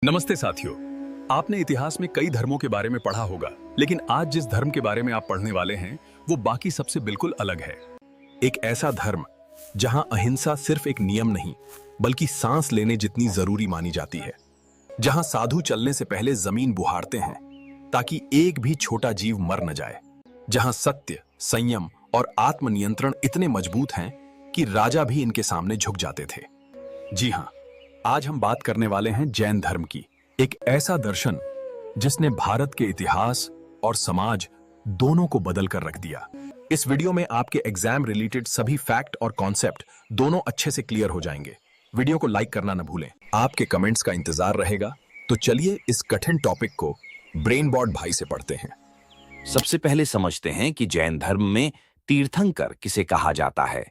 नमस्ते साथियों। आपने इतिहास में कई धर्मों के बारे में पढ़ा होगा, लेकिन आज जिस धर्म के बारे में आप पढ़ने वाले हैं वो बाकी सबसे बिल्कुल अलग है। एक ऐसा धर्म जहां अहिंसा सिर्फ एक नियम नहीं बल्कि सांस लेने जितनी जरूरी मानी जाती है। जहां साधु चलने से पहले जमीन बुहारते हैं ताकि एक भी छोटा जीव मर न जाए। जहां सत्य, संयम और आत्मनियंत्रण इतने मजबूत हैं कि राजा भी इनके सामने झुक जाते थे। जी हाँ, आज हम बात करने वाले हैं जैन धर्म की। एक ऐसा दर्शन जिसने भारत के इतिहास और समाज दोनों को बदल कर रख दिया। इस वीडियो में आपके एग्जाम रिलेटेड सभी फैक्ट और कॉन्सेप्ट दोनों अच्छे से क्लियर हो जाएंगे। वीडियो को लाइक करना न भूलें। आपके कमेंट्स का इंतजार रहेगा। तो चलिए इस कठिन टॉपिक को ब्रेन बॉट भाई से पढ़ते हैं। सबसे पहले समझते हैं कि जैन धर्म में तीर्थंकर किसे कहा जाता है।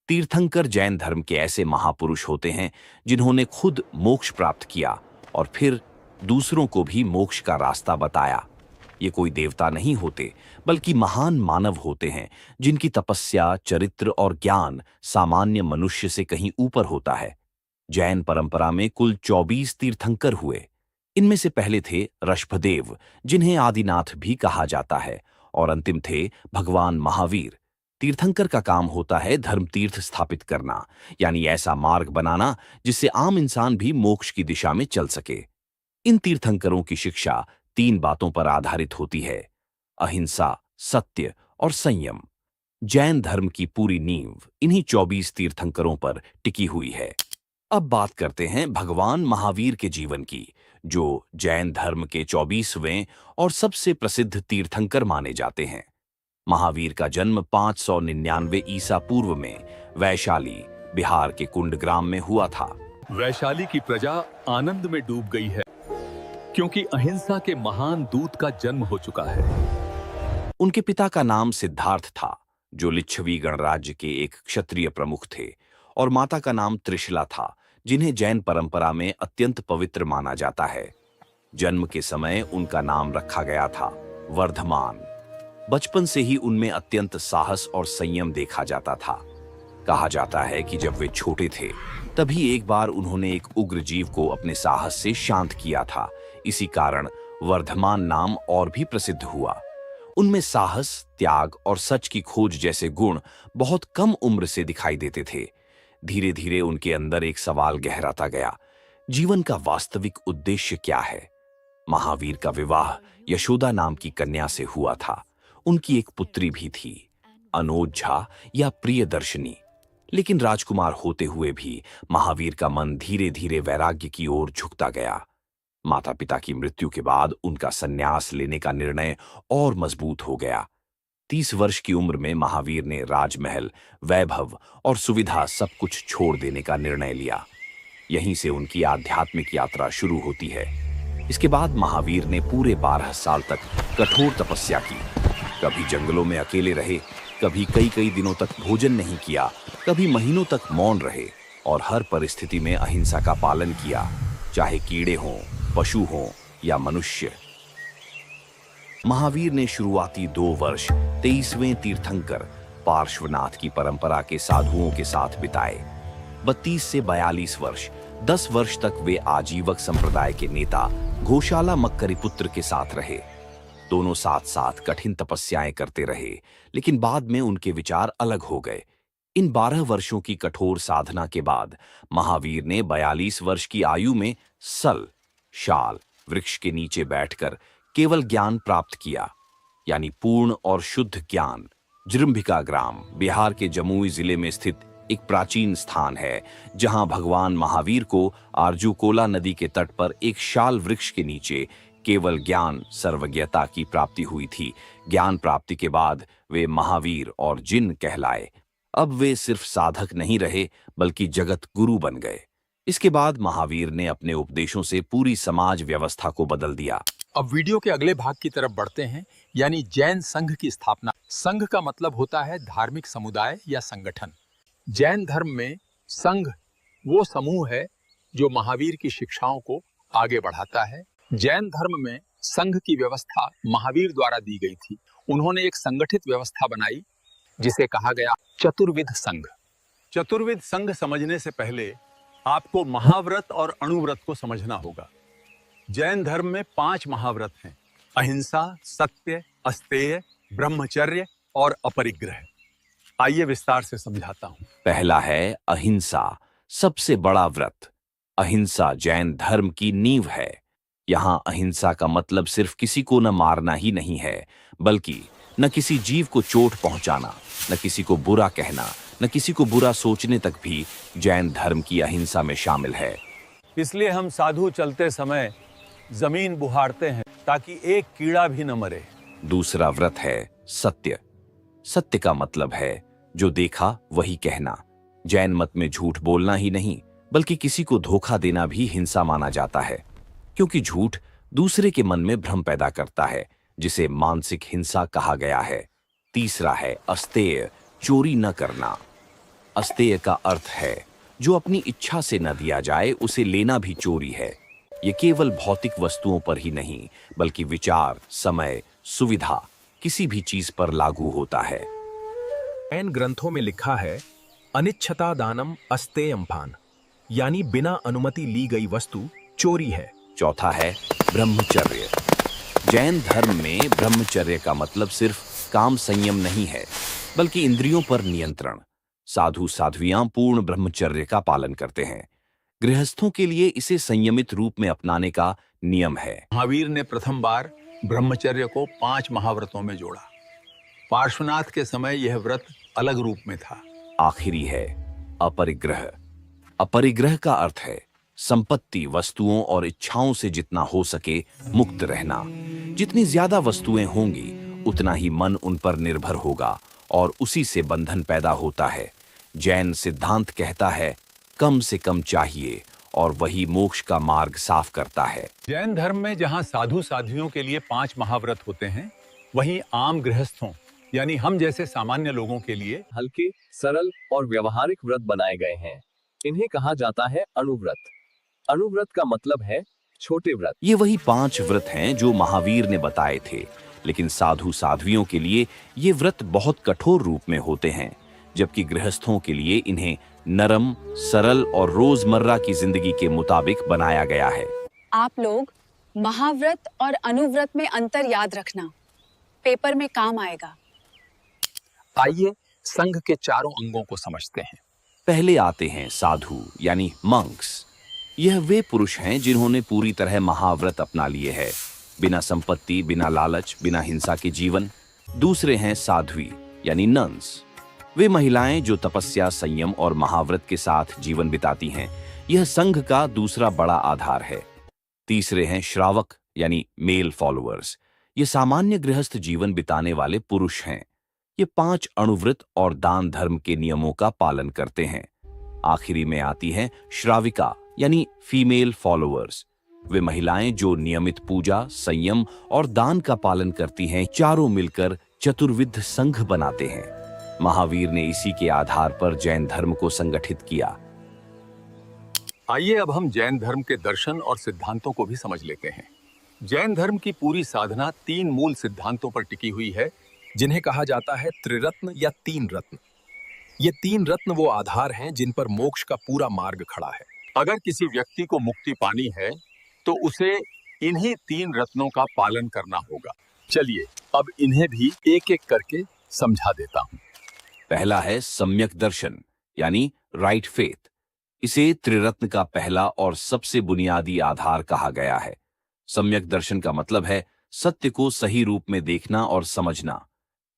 तीर्थंकर जैन धर्म के ऐसे महापुरुष होते हैं जिन्होंने खुद मोक्ष प्राप्त किया और फिर दूसरों को भी मोक्ष का रास्ता बताया। ये कोई देवता नहीं होते, बल्कि महान मानव होते हैं जिनकी तपस्या, चरित्र और ज्ञान सामान्य मनुष्य से कहीं ऊपर होता है। जैन परंपरा में कुल 24 तीर्थंकर हुए। इनमें से पहले थे ऋषभदेव, जिन्हें आदिनाथ भी कहा जाता है, और अंतिम थे भगवान महावीर। तीर्थंकर का काम होता है धर्म तीर्थ स्थापित करना, यानी ऐसा मार्ग बनाना जिससे आम इंसान भी मोक्ष की दिशा में चल सके। इन तीर्थंकरों की शिक्षा 3 बातों पर आधारित होती है: अहिंसा, सत्य और संयम। जैन धर्म की पूरी नींव इन्हीं 24 तीर्थंकरों पर टिकी हुई है। अब बात करते हैं भगवान महावीर के जीवन की, जो जैन धर्म के 24वें और सबसे प्रसिद्ध तीर्थंकर माने जाते हैं। महावीर का जन्म 599 ईसा पूर्व में वैशाली, बिहार के कुंडग्राम में हुआ था। वैशाली की प्रजा आनंद में डूब गई है क्योंकि अहिंसा के महान दूत का जन्म हो चुका है। उनके पिता का नाम सिद्धार्थ था, जो लिच्छवी गणराज्य के एक क्षत्रिय प्रमुख थे, और माता का नाम त्रिशला था, जिन्हें जैन परंपरा में अत्यंत पवित्र माना जाता है। जन्म के समय उनका नाम रखा गया था वर्धमान। बचपन से ही उनमें अत्यंत साहस और संयम देखा जाता था। कहा जाता है कि जब वे छोटे थे तभी एक बार उन्होंने एक उग्र जीव को अपने साहस से शांत किया था। इसी कारण वर्धमान नाम और भी प्रसिद्ध हुआ। उनमें साहस, त्याग और सच की खोज जैसे गुण बहुत कम उम्र से दिखाई देते थे। धीरे धीरे उनके अंदर एक सवाल गहराता गया: जीवन का वास्तविक उद्देश्य क्या है? महावीर का विवाह यशोदा नाम की कन्या से हुआ था। उनकी एक पुत्री भी थी, अनोझा या प्रियदर्शनी। लेकिन राजकुमार होते हुए भी महावीर का मन धीरे धीरे वैराग्य की ओर झुकता गया। माता पिता की मृत्यु के बाद उनका संन्यास लेने का निर्णय और मजबूत हो गया। 30 वर्ष की उम्र में महावीर ने राजमहल, वैभव और सुविधा सब कुछ छोड़ देने का निर्णय लिया। यहीं से उनकी आध्यात्मिक यात्रा शुरू होती है। इसके बाद महावीर ने पूरे 12 साल तक कठोर तपस्या की। कभी जंगलों में अकेले रहे, कभी कई कई दिनों तक भोजन नहीं किया, कभी महीनों तक मौन रहे, और हर परिस्थिति में अहिंसा का पालन किया, चाहे कीड़े हों, पशु हों या मनुष्य। महावीर ने शुरुआती 2 वर्ष 23वें तीर्थंकर पार्श्वनाथ की परंपरा के साधुओं के साथ बिताए। 32 से 42 वर्ष, 10 वर्ष तक वे आजीवक संप्रदाय के नेता घोषाला मक्करीपुत्र के साथ रहे। दोनों साथ साथ कठिन तपस्याएं करते रहे, लेकिन बाद में उनके विचार अलग हो गए। इन 12 वर्षों की कठोर साधना के बाद महावीर ने 42 वर्ष की आयु में सल, शाल वृक्ष के नीचे बैठकर केवल ज्ञान प्राप्त किया, यानी पूर्ण और शुद्ध ज्ञान। जृंभिका ग्राम बिहार के जमुई जिले में स्थित एक प्राचीन स्थान है, जहां भगवान महावीर को आरजूकोला नदी के तट पर एक शाल वृक्ष के नीचे केवल ज्ञान, सर्वज्ञता की प्राप्ति हुई थी। ज्ञान प्राप्ति के बाद वे महावीर और जिन कहलाए। अब वे सिर्फ साधक नहीं रहे, बल्कि जगत गुरु बन गए। इसके बाद महावीर ने अपने उपदेशों से पूरी समाज व्यवस्था को बदल दिया। अब वीडियो के अगले भाग की तरफ बढ़ते हैं, यानी जैन संघ की स्थापना। संघ का मतलब होता है धार्मिक समुदाय या संगठन। जैन धर्म में संघ वो समूह है जो महावीर की शिक्षाओं को आगे बढ़ाता है। जैन धर्म में संघ की व्यवस्था महावीर द्वारा दी गई थी। उन्होंने एक संगठित व्यवस्था बनाई जिसे कहा गया चतुर्विध संघ। चतुर्विध संघ समझने से पहले आपको महाव्रत और अणुव्रत को समझना होगा। जैन धर्म में 5 महाव्रत हैं: अहिंसा, सत्य, अस्तेय, ब्रह्मचर्य और अपरिग्रह। आइए विस्तार से समझाता हूं। पहला है अहिंसा, सबसे बड़ा व्रत। अहिंसा जैन धर्म की नींव है। यहाँ अहिंसा का मतलब सिर्फ किसी को न मारना ही नहीं है, बल्कि न किसी जीव को चोट पहुंचाना, न किसी को बुरा कहना, न किसी को बुरा सोचने तक भी जैन धर्म की अहिंसा में शामिल है। इसलिए हम साधु चलते समय जमीन बुहारते हैं ताकि एक कीड़ा भी न मरे। दूसरा व्रत है सत्य। सत्य का मतलब है जो देखा वही कहना। जैन मत में झूठ बोलना ही नहीं, बल्कि किसी को धोखा देना भी हिंसा माना जाता है, क्योंकि झूठ दूसरे के मन में भ्रम पैदा करता है, जिसे मानसिक हिंसा कहा गया है। तीसरा है अस्तेय, चोरी न करना। अस्तेय का अर्थ है जो अपनी इच्छा से न दिया जाए उसे लेना भी चोरी है। ये केवल भौतिक वस्तुओं पर ही नहीं, बल्कि विचार, समय, सुविधा, किसी भी चीज पर लागू होता है। जैन ग्रंथों में लिखा है अनिच्छता दानम अस्तेयम फान, यानी बिना अनुमति ली गई वस्तु चोरी है। चौथा है ब्रह्मचर्य। जैन धर्म में ब्रह्मचर्य का मतलब सिर्फ काम संयम नहीं है, बल्कि इंद्रियों पर नियंत्रण। साधु साध्वियां पूर्ण ब्रह्मचर्य का पालन करते हैं। गृहस्थों के लिए इसे संयमित रूप में अपनाने का नियम है। महावीर ने प्रथम बार ब्रह्मचर्य को 5 महाव्रतों में जोड़ा। पार्श्वनाथ के समय यह व्रत अलग रूप में था। आखिरी है अपरिग्रह। अपरिग्रह का अर्थ है संपत्ति, वस्तुओं और इच्छाओं से जितना हो सके मुक्त रहना। जितनी ज्यादा वस्तुएं होंगी उतना ही मन उन पर निर्भर होगा और उसी से बंधन पैदा होता है। जैन सिद्धांत कहता है कम से कम चाहिए, और वही मोक्ष का मार्ग साफ करता है। जैन धर्म में जहां साधु साध्वियों के लिए 5 महाव्रत होते हैं, वहीं आम गृहस्थों यानी हम जैसे सामान्य लोगों के लिए हल्के, सरल और व्यवहारिक व्रत बनाए गए हैं। इन्हें कहा जाता है अणुव्रत। अणुव्रत का मतलब है छोटे व्रत। ये वही 5 व्रत हैं जो महावीर ने बताए थे, लेकिन साधु साध्वियों के लिए ये व्रत बहुत कठोर रूप में होते हैं, जबकि गृहस्थों के लिए इन्हें नरम, सरल और रोजमर्रा की जिंदगी के मुताबिक बनाया गया है। आप लोग महाव्रत और अनुव्रत में अंतर याद रखना, पेपर में काम आएगा। आइए संघ के चारों अंगों को समझते हैं। पहले आते हैं साधु यानी मंक्स। यह वे पुरुष हैं जिन्होंने पूरी तरह महाव्रत अपना लिए है, बिना संपत्ति, बिना लालच, बिना हिंसा के जीवन। दूसरे हैं साध्वी यानी नन्स। वे महिलाएं जो तपस्या, संयम और महाव्रत के साथ जीवन बिताती हैं। यह संघ का दूसरा बड़ा आधार है। तीसरे हैं श्रावक यानी मेल फॉलोअर्स। ये सामान्य गृहस्थ जीवन बिताने वाले पुरुष हैं। ये 5 अणुव्रत और दान धर्म के नियमों का पालन करते हैं। आखिरी में आती हैं श्राविका यानी फीमेल फॉलोअर्स। वे महिलाएं जो नियमित पूजा, संयम और दान का पालन करती हैं। चारों मिलकर चतुर्विध संघ बनाते हैं। महावीर ने इसी के आधार पर जैन धर्म को संगठित किया। आइए अब हम जैन धर्म के दर्शन और सिद्धांतों को भी समझ लेते हैं। जैन धर्म की पूरी साधना 3 मूल सिद्धांतों पर टिकी हुई है, जिन्हें कहा जाता है त्रिरत्न या 3 रत्न। ये 3 रत्न वो आधार हैं जिन पर मोक्ष का पूरा मार्ग खड़ा है। अगर किसी व्यक्ति को मुक्ति पानी है तो उसे इन्हीं 3 रत्नों का पालन करना होगा। चलिए अब इन्हें भी एक एक करके समझा देता हूं। पहला है सम्यक दर्शन यानी राइट फेथ। इसे त्रिरत्न का पहला और सबसे बुनियादी आधार कहा गया है। सम्यक दर्शन का मतलब है सत्य को सही रूप में देखना और समझना,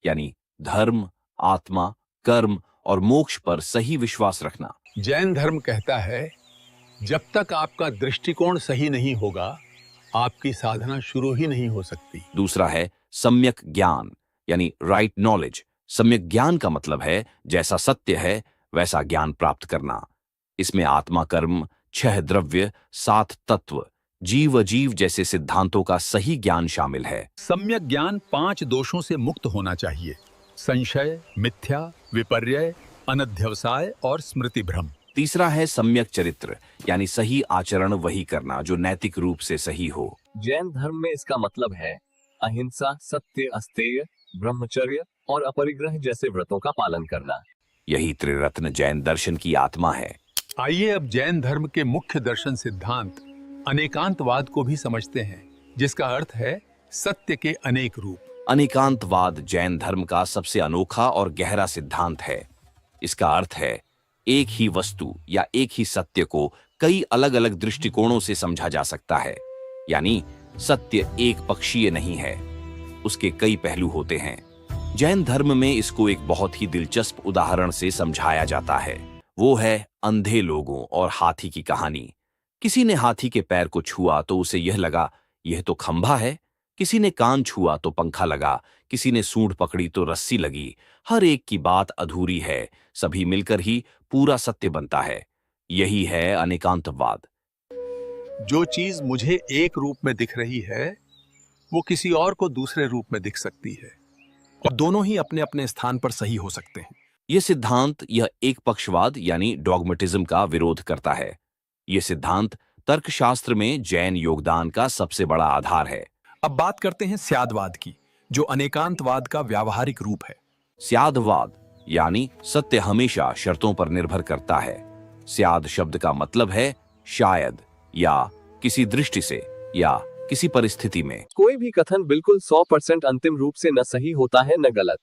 यानी धर्म, आत्मा, कर्म और मोक्ष पर सही विश्वास रखना। जैन धर्म कहता है जब तक आपका दृष्टिकोण सही नहीं होगा, आपकी साधना शुरू ही नहीं हो सकती। दूसरा है सम्यक ज्ञान यानी राइट नॉलेज। सम्यक ज्ञान का मतलब है जैसा सत्य है वैसा ज्ञान प्राप्त करना। इसमें आत्मा, कर्म, 6 द्रव्य, 7 तत्व, जीव अजीव जैसे सिद्धांतों का सही ज्ञान शामिल है। सम्यक ज्ञान 5 दोषों से मुक्त होना चाहिए: संशय, मिथ्या, विपर्यय, अनध्यवसाय और स्मृति भ्रम। तीसरा है सम्यक चरित्र यानी सही आचरण वही करना जो नैतिक रूप से सही हो। जैन धर्म में इसका मतलब है अहिंसा, सत्य, अस्तेय, ब्रह्मचर्य और अपरिग्रह जैसे व्रतों का पालन करना। यही त्रिरत्न जैन दर्शन की आत्मा है। आइए अब जैन धर्म के मुख्य दर्शन सिद्धांत अनेकांतवाद को भी समझते हैं, जिसका अर्थ है सत्य के अनेक रूप। अनेकांतवाद जैन धर्म का सबसे अनोखा और गहरा सिद्धांत है। इसका अर्थ है एक ही वस्तु या एक ही सत्य को कई अलग अलग दृष्टिकोणों से समझा जा सकता है। यानी सत्य एक पक्षीय नहीं है, उसके कई पहलू होते हैं। जैन धर्म में इसको एक बहुत ही दिलचस्प उदाहरण से समझाया जाता है। वो है अंधे लोगों और हाथी की कहानी। किसी ने हाथी के पैर को छुआ तो उसे यह लगा यह तो खंभा है, किसी ने कान छुआ तो पंखा लगा, किसी ने सूंड पकड़ी तो रस्सी लगी। हर एक की बात अधूरी है, सभी मिलकर ही पूरा सत्य बनता है। यही है अनेकांतवाद। जो चीज मुझे एक रूप में दिख रही है वो किसी और को दूसरे रूप में दिख सकती है, और दोनों ही अपने अपने स्थान पर सही हो सकते हैं। यह सिद्धांत यह एक पक्षवाद यानी डॉगमेटिज्म का विरोध करता है। यह सिद्धांत तर्कशास्त्र में जैन योगदान का सबसे बड़ा आधार है। अब बात करते हैं स्यादवाद की, जो अनेकांतवाद का व्यावहारिक रूप है। स्यादवाद यानी सत्य हमेशा शर्तों पर निर्भर करता है। स्याद शब्द का मतलब है शायद, या किसी दृष्टि से, या किसी परिस्थिति में। कोई भी कथन बिल्कुल 100% अंतिम रूप से न सही होता है न गलत।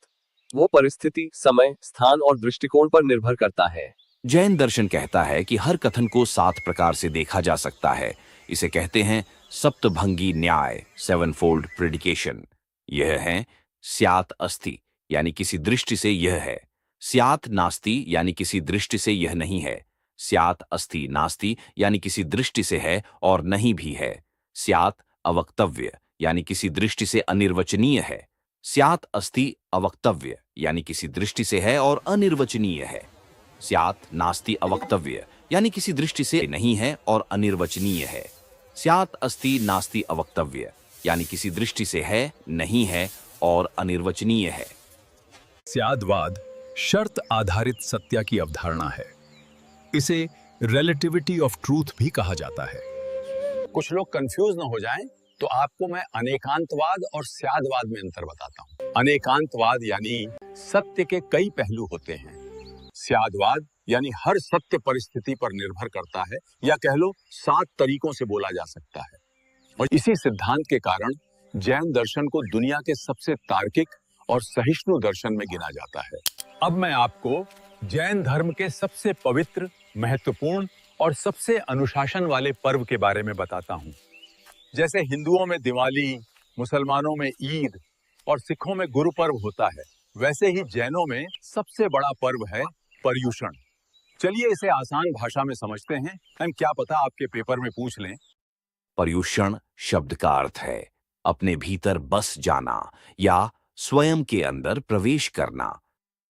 वो परिस्थिति, समय, स्थान और दृष्टिकोण पर निर्भर करता है। जैन दर्शन कहता है कि हर कथन को 7 प्रकार से देखा जा सकता है। इसे कहते हैं सप्तभंगी न्याय, 7fold प्रेडिकेशन। यह है स्यात् अस्ति यानी किसी दृष्टि से यह है, स्यात् नास्ति यानी किसी दृष्टि से यह नहीं है, स्यात् अस्ति नास्ति यानी किसी दृष्टि से है और नहीं भी है, स्यात् अवक्तव्य यानी किसी दृष्टि से अनिर्वचनीय है, स्यात् अस्ति अवक्तव्य यानी किसी दृष्टि से है और अनिर्वचनीय है, स्यात् नास्ति अवक्तव्य यानी किसी दृष्टि से नहीं है और अनिर्वचनीय है, स्यात् अस्ति नास्ति अवक्तव्य यानी किसी दृष्टि से है, नहीं है और अनिर्वचनीय है। स्यादवाद शर्त आधारित सत्य की अवधारणा है। इसे रिलेटिविटी ऑफ ट्रूथ भी कहा जाता है। कुछ लोग कंफ्यूज न हो जाएं, तो आपको मैं अनेकांतवाद और स्यादवाद में अंतर बताता हूं। अनेकांतवाद यानी सत्य के कई पहलू होते हैं। स्यादवाद यानी हर सत्य परिस्थिति पर निर्भर करता है, या कह लो 7 तरीकों से बोला जा सकता है। और इसी सिद्धांत के कारण जैन दर्शन को दुनिया के सबसे तार्किक और सहिष्णु दर्शन में गिना जाता है। अब मैं आपको जैन धर्म के सबसे पवित्र, महत्वपूर्ण और सबसे अनुशासन वाले पर्व के बारे में बताता हूं। जैसे हिंदुओं में दिवाली, मुसलमानों में ईद और सिखों में गुरु पर्व होता है, वैसे ही जैनों में सबसे बड़ा पर्व है पर्युषण। चलिए इसे आसान भाषा में समझते हैं, हम क्या पता आपके पेपर में पूछ लें। पर्युषण शब्द का अर्थ है अपने भीतर बस जाना या स्वयं के अंदर प्रवेश करना।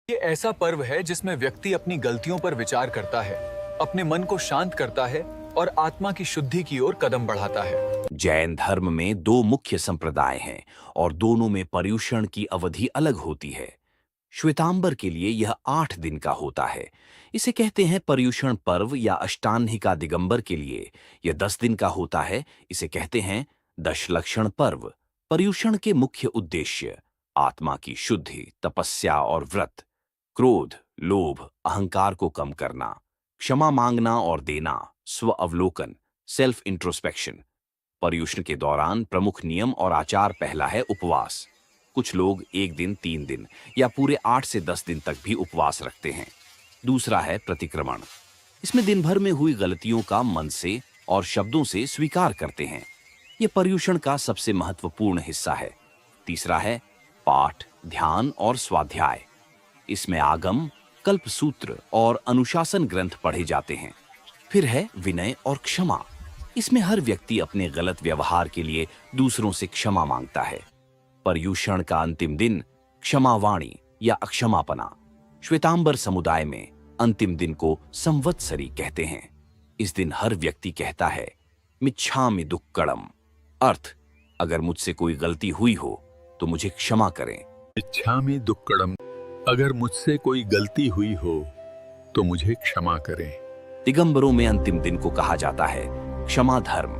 ये ऐसा पर्व है जिसमें व्यक्ति अपनी गलतियों पर विचार करता है, अपने मन को शांत करता है और आत्मा की शुद्धि की ओर कदम बढ़ाता है। जैन धर्म में 2 मुख्य संप्रदाय हैं और दोनों में पर्युषण की अवधि अलग होती है। श्वेतांबर के लिए यह 8 दिन का होता है, इसे कहते हैं पर्युषण पर्व, या अष्टान्हिका दिगंबर के लिए यह 10 दिन का होता है, इसे कहते हैं दशलक्षण पर्व। पर्युषण के मुख्य उद्देश्य आत्मा की शुद्धि, तपस्या और व्रत, क्रोध, लोभ, अहंकार को कम करना, क्षमा मांगना और देना, स्व अवलोकन, सेल्फ इंट्रोस्पेक्शन। पर्युषण के दौरान प्रमुख नियम और आचार पहला है उपवास। कुछ लोग 1 दिन, 3 दिन या पूरे 8 से 10 दिन तक भी उपवास रखते हैं। दूसरा है प्रतिक्रमण। इसमें दिन भर में हुई गलतियों का मन से और शब्दों से स्वीकार करते हैं। यह पर्युषण का सबसे महत्वपूर्ण हिस्सा है। तीसरा है पाठ, ध्यान और स्वाध्याय। इसमें आगम, कल्पसूत्र और अनुशासन ग्रंथ पढ़े जाते हैं। फिर है विनय और क्षमा। इसमें हर व्यक्ति अपने गलत व्यवहार के लिए दूसरों से क्षमा मांगता है। पर्युषण का अंतिम दिन क्षमावाणी या अक्षमापना। श्वेतांबर समुदाय में अंतिम दिन को संवत्सरी कहते हैं। इस दिन हर व्यक्ति कहता है मिच्छामि दुक्कड़म, अर्थ अगर मुझसे कोई गलती हुई हो तो मुझे क्षमा करें। मिच्छामि दुक्कड़म, अगर मुझसे कोई गलती हुई हो तो मुझे क्षमा करें। दिगंबरों में अंतिम दिन को कहा जाता है क्षमा धर्म,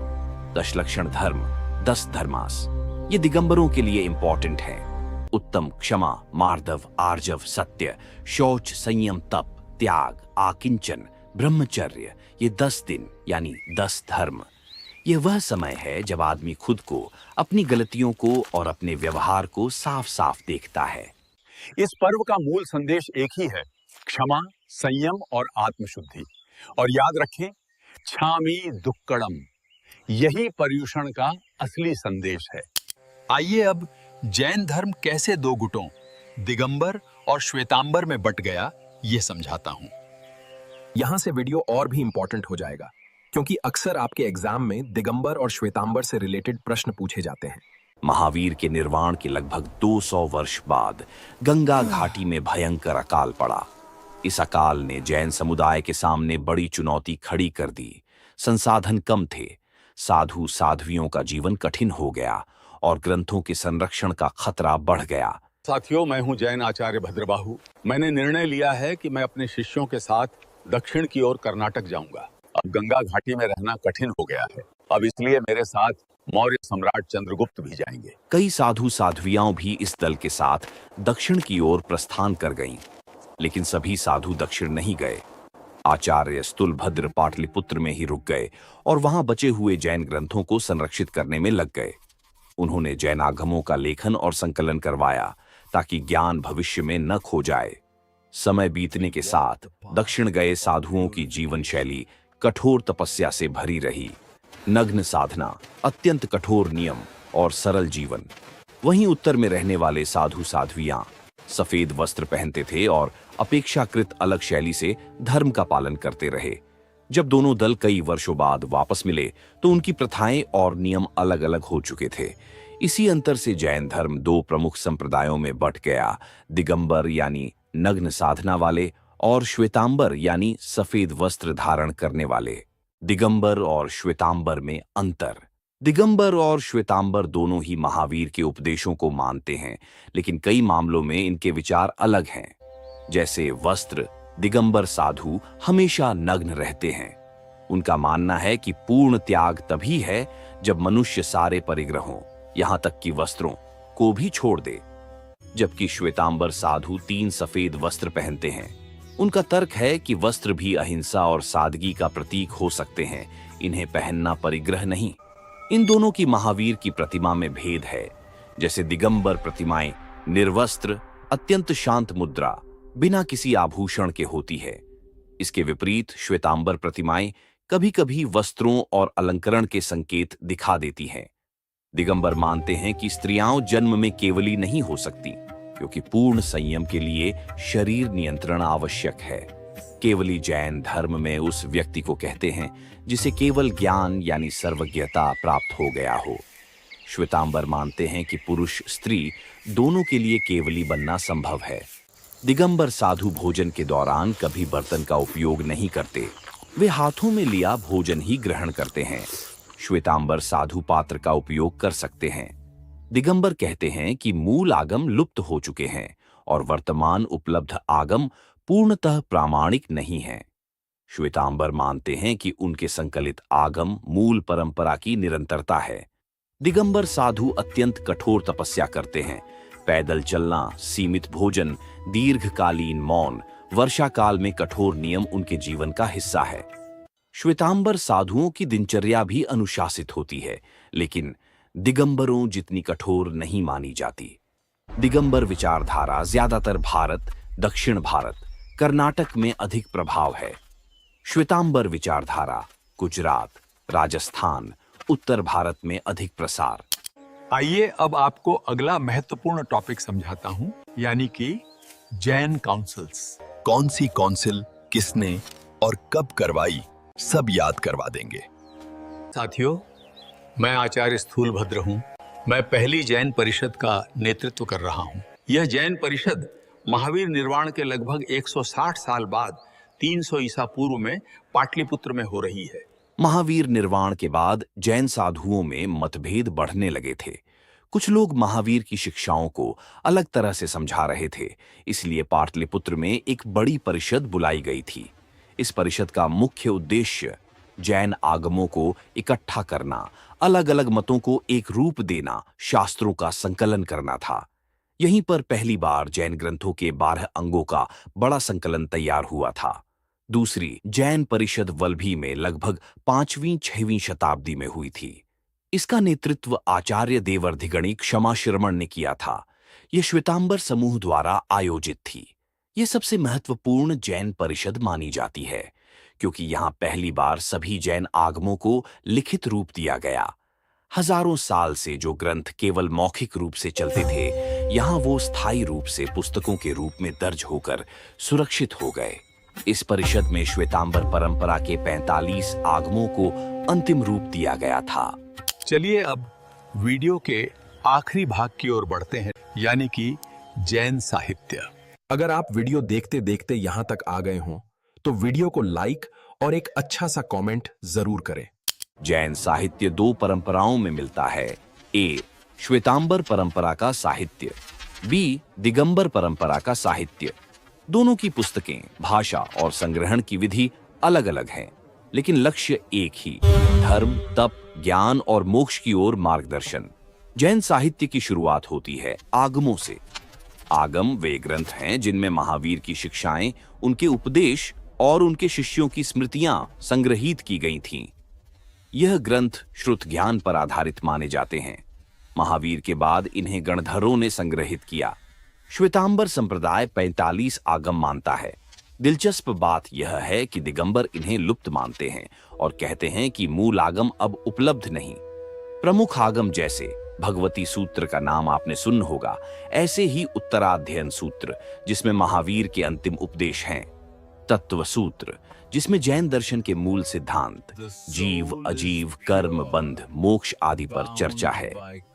दशलक्षण धर्म, 10 धर्मास। ये दिगंबरों के लिए इंपॉर्टेंट है। उत्तम, क्षमा, मार्दव, आर्जव, सत्य, शौच, संयम, तप, त्याग, आकिंचन, ब्रह्मचर्य, ये 10 दिन यानी 10 धर्म। यह वह समय है जब आदमी खुद को, अपनी गलतियों को और अपने व्यवहार को साफ साफ देखता है। इस पर्व का मूल संदेश एक ही है, क्षमा, संयम और आत्मशुद्धि। और याद रखें, छामी दुक्कड़म, यही पर्युषण का असली संदेश है। आइए अब जैन धर्म कैसे दो गुटों, दिगंबर और श्वेतांबर में बट गया, ये समझाता हूं। यहां से वीडियो और भी इंपॉर्टेंट हो जाएगा, क्योंकि अक्सर आपके एग्जाम में दिगंबर और श्वेतांबर से रिलेटेड प्रश्न पूछे जाते हैं। महावीर के निर्वाण के लगभग 200 वर्ष बाद गंगा घाटी में भयंकर अकाल पड़ा। इस अकाल ने जैन समुदाय के सामने बड़ी चुनौती खड़ी कर दी। संसाधन कम थे, साधु साध्वियों का जीवन कठिन हो गया और ग्रंथों के संरक्षण का खतरा बढ़ गया। साथियों, मैं हूं जैन आचार्य भद्रबाहु। मैंने निर्णय लिया है कि मैं अपने शिष्यों के साथ दक्षिण की ओर कर्नाटक जाऊंगा। अब गंगा घाटी में रहना कठिन हो गया है, अब इसलिए मेरे साथ मौर्य सम्राट चंद्रगुप्त भी जाएंगे। कई साधु साध्वियां भी इस दल के साथ दक्षिण की ओर प्रस्थान कर गईं, लेकिन सभी साधु दक्षिण नहीं गए। आचार्य स्तुलभद्र पाटलिपुत्र में ही रुक गए और वहां बचे हुए जैन ग्रंथों को संरक्षित करने में लग गए। उन्होंने जैनागमों का लेखन और संकलन करवाया ताकि ज्ञान भविष्य में न खो जाए। समय बीतने के साथ दक्षिण गए साधुओं की जीवन शैली कठोर तपस्या से भरी रही। नग्न साधना, अत्यंत कठोर नियम और सरल जीवन। वहीं उत्तर में रहने वाले साधु साध्वियां सफेद वस्त्र पहनते थे और अपेक्षाकृत अलग शैली से धर्म का पालन करते रहे। जब दोनों दल कई वर्षों बाद वापस मिले तो उनकी प्रथाएं और नियम अलग अलग हो चुके थे। इसी अंतर से जैन धर्म दो प्रमुख संप्रदायों में बंट गया, दिगंबर यानी नग्न साधना वाले और श्वेतांबर यानी सफेद वस्त्र धारण करने वाले। दिगंबर और श्वेतांबर में अंतर। दिगंबर और श्वेतांबर दोनों ही महावीर के उपदेशों को मानते हैं, लेकिन कई मामलों में इनके विचार अलग हैं। जैसे वस्त्र, दिगंबर साधु हमेशा नग्न रहते हैं। उनका मानना है कि पूर्ण त्याग तभी है जब मनुष्य सारे परिग्रहों, यहां तक कि वस्त्रों को भी छोड़ दे। जबकि श्वेतांबर साधु 3 सफेद वस्त्र पहनते हैं। उनका तर्क है कि वस्त्र भी अहिंसा और सादगी का प्रतीक हो सकते हैं, इन्हें पहनना परिग्रह नहीं। इन दोनों की महावीर की प्रतिमा में भेद है। जैसे दिगंबर प्रतिमाएं निर्वस्त्र, अत्यंत शांत मुद्रा, बिना किसी आभूषण के होती है। इसके विपरीत श्वेतांबर प्रतिमाएं कभी-कभी वस्त्रों और अलंकरण के संकेत दिखा देती हैं। दिगंबर मानते हैं कि स्त्रियां जन्म में केवली नहीं हो सकती, क्योंकि पूर्ण संयम के लिए शरीर नियंत्रण आवश्यक है। केवली जैन धर्म में उस व्यक्ति को कहते हैं जिसे केवल ज्ञान यानी सर्वज्ञता प्राप्त हो गया हो। श्वेतांबर मानते हैं कि पुरुष स्त्री दोनों के लिए केवली बनना संभव है। दिगंबर साधु भोजन के दौरान कभी बर्तन का उपयोग नहीं करते, वे हाथों में लिया भोजन ही ग्रहण करते हैं। श्वेतांबर साधु पात्र का उपयोग कर सकते हैं। दिगंबर कहते हैं कि मूल आगम लुप्त हो चुके हैं और वर्तमान उपलब्ध आगम पूर्णतः प्रामाणिक नहीं है। श्वेतांबर मानते हैं कि उनके संकलित आगम मूल परंपरा की निरंतरता है। दिगंबर साधु अत्यंत कठोर तपस्या करते हैं। पैदल चलना, सीमित भोजन, दीर्घकालीन मौन, वर्षा काल में कठोर नियम उनके जीवन का हिस्सा है। श्वेतांबर साधुओं की दिनचर्या भी अनुशासित होती है, लेकिन दिगंबरों जितनी कठोर नहीं मानी जाती। दिगंबर विचारधारा ज्यादातर भारत, दक्षिण भारत, कर्नाटक में अधिक प्रभाव है। श्वेतांबर विचारधारा गुजरात, राजस्थान, उत्तर भारत में अधिक प्रसार। आइए अब आपको अगला महत्वपूर्ण टॉपिक समझाता हूं, यानी कि जैन काउंसिल्स। कौन सी काउंसिल किसने और कब करवाई, सब याद करवा देंगे। साथियों, मैं आचार्य स्थूलभद्र हूं। मैं पहली जैन परिषद का नेतृत्व कर रहा हूं। यह जैन परिषद महावीर निर्वाण के लगभग 160 साल बाद 300 ईसा पूर्व में पाटलिपुत्र में हो रही है। महावीर निर्वाण के बाद जैन साधुओं में मतभेद बढ़ने लगे थे। कुछ लोग महावीर की शिक्षाओं को अलग तरह से समझा रहे थे, इसलिए पाटलिपुत्र में एक बड़ी परिषद बुलाई गई थी। इस परिषद का मुख्य उद्देश्य जैन आगमों को इकट्ठा करना, अलग अलग मतों को एक रूप देना, शास्त्रों का संकलन करना था। यहीं पर पहली बार जैन ग्रंथों के 12 अंगों का बड़ा संकलन तैयार हुआ था। दूसरी जैन परिषद वल्भी में लगभग 5वीं-6वीं शताब्दी में हुई थी। इसका नेतृत्व आचार्य देवर्धिगणी क्षमाश्रमण ने किया था। यह श्वेतांबर समूह द्वारा आयोजित थी। यह सबसे महत्वपूर्ण जैन परिषद मानी जाती है क्योंकि यहां पहली बार सभी जैन आगमों को लिखित रूप दिया गया। हजारों साल से जो ग्रंथ केवल मौखिक रूप से चलते थे, यहां वो स्थायी रूप से पुस्तकों के रूप में दर्ज होकर सुरक्षित हो गए। इस परिषद में श्वेतांबर परंपरा के 45 आगमों को अंतिम रूप दिया गया था। चलिए अब वीडियो के आखिरी भाग की ओर बढ़ते हैं, यानी कि जैन साहित्य। अगर आप वीडियो देखते देखते यहां तक आ गए हों तो वीडियो को लाइक और एक अच्छा सा कमेंट जरूर करें। जैन साहित्य 2 परंपराओं में मिलता है। ए, श्वेतांबर परंपरा का साहित्य, बी, दिगंबर परंपरा का साहित्य। दोनों की पुस्तकें, भाषा और संग्रहण की विधि अलग अलग हैं, लेकिन लक्ष्य एक ही, धर्म, तप, ज्ञान और मोक्ष की ओर मार्गदर्शन। जैन साहित्य की शुरुआत होती है आगमों से। आगम वे ग्रंथ हैं जिनमें महावीर की शिक्षाएं, उनके उपदेश और उनके शिष्यों की स्मृतियां संग्रहित की गई थीं। यह ग्रंथ श्रुत ज्ञान पर आधारित माने जाते हैं। महावीर के बाद इन्हें गणधरों ने संग्रहित किया। श्वेतांबर संप्रदाय 45 आगम मानता है। दिलचस्प बात यह है कि दिगंबर इन्हें लुप्त मानते हैं और कहते हैं कि मूल आगम अब उपलब्ध नहीं। प्रमुख आगम जैसे भगवती सूत्र का नाम आपने सुन होगा, ऐसे ही उत्तराध्ययन सूत्र जिसमें महावीर के अंतिम उपदेश हैं, तत्व सूत्र जिसमें जैन दर्शन के मूल सिद्धांत, जीव, अजीव, कर्म, बंध, मोक्ष आदि पर चर्चा है।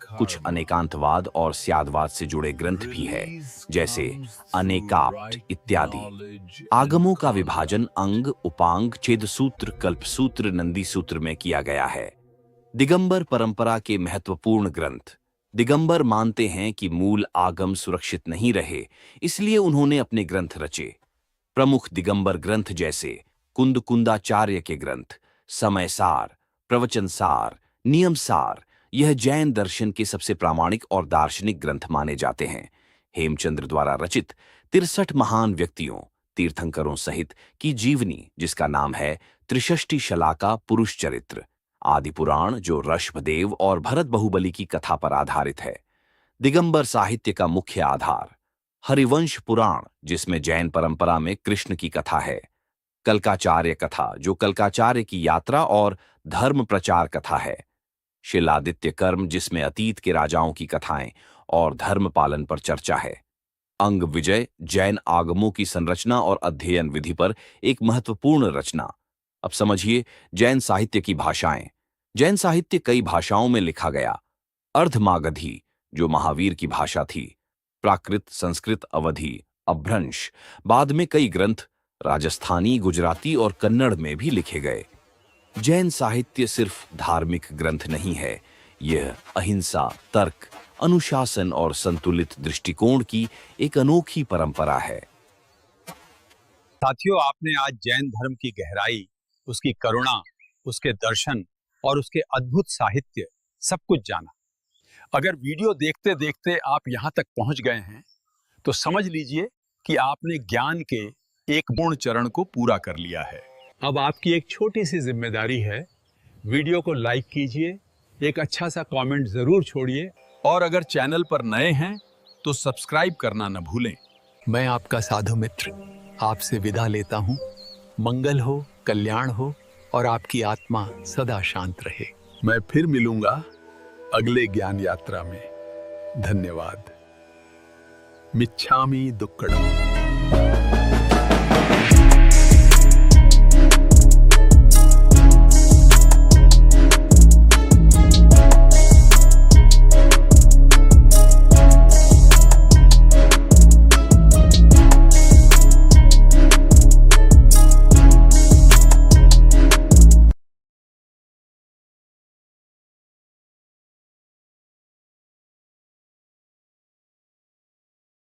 कुछ अनेकांतवाद और स्यादवाद से जुड़े ग्रंथ भी है, जैसे अनेकाप्ट इत्यादि। आगमों का विभाजन अंग, उपांग, छेद सूत्र, कल्प सूत्र, नंदी सूत्र में किया गया है। दिगंबर परंपरा के महत्वपूर्ण ग्रंथ। दिगंबर मानते हैं कि मूल आगम सुरक्षित नहीं रहे, इसलिए उन्होंने अपने ग्रंथ रचे। प्रमुख दिगंबर ग्रंथ जैसे कुंदकुंदाचार्य के ग्रंथ, समयसार, प्रवचनसार, नियमसार, यह जैन दर्शन के सबसे प्रामाणिक और दार्शनिक ग्रंथ माने जाते हैं। हेमचंद्र द्वारा रचित 63 महान व्यक्तियों, तीर्थंकरों सहित की जीवनी, जिसका नाम है त्रिषष्टि शलाका पुरुष चरित्र। आदि पुराण जो ऋषभदेव और भरत बहुबली की कथा पर आधारित है। दिगंबर साहित्य का मुख्य आधार हरिवंश पुराण, जिसमें जैन परंपरा में कृष्ण की कथा है। कल्काचार्य कथा जो कल्काचार्य की यात्रा और धर्म प्रचार कथा है। शिलादित्य कर्म जिसमें अतीत के राजाओं की कथाएं और धर्म पालन पर चर्चा है। अंग विजय जैन आगमों की संरचना और अध्ययन विधि पर एक महत्वपूर्ण रचना। अब समझिए जैन साहित्य की भाषाएं। जैन साहित्य कई भाषाओं में लिखा गया। अर्धमागधी जो महावीर की भाषा थी, प्राकृत, संस्कृत, अवधी, अभ्रंश। बाद में कई ग्रंथ राजस्थानी, गुजराती और कन्नड़ में भी लिखे गए। जैन साहित्य सिर्फ धार्मिक ग्रंथ नहीं है, यह अहिंसा, तर्क, अनुशासन और संतुलित दृष्टिकोण की एक अनोखी परंपरा है। साथियों, आपने आज जैन धर्म की गहराई, उसकी करुणा, उसके दर्शन और उसके अद्भुत साहित्य सब कुछ जाना। अगर वीडियो देखते देखते आप यहां तक पहुंच गए हैं तो समझ लीजिए कि आपने ज्ञान के एक पूर्ण चरण को पूरा कर लिया है। अब आपकी एक छोटी सी जिम्मेदारी है, वीडियो को लाइक कीजिए, एक अच्छा सा कमेंट जरूर छोड़िए और अगर चैनल पर नए हैं तो सब्सक्राइब करना न भूलें। मैं आपका साधु मित्र आपसे विदा लेता हूं। मंगल हो, कल्याण हो और आपकी आत्मा सदा शांत रहे। मैं फिर मिलूंगा अगले ज्ञान यात्रा में। धन्यवाद। मिच्छामि दुक्कडम।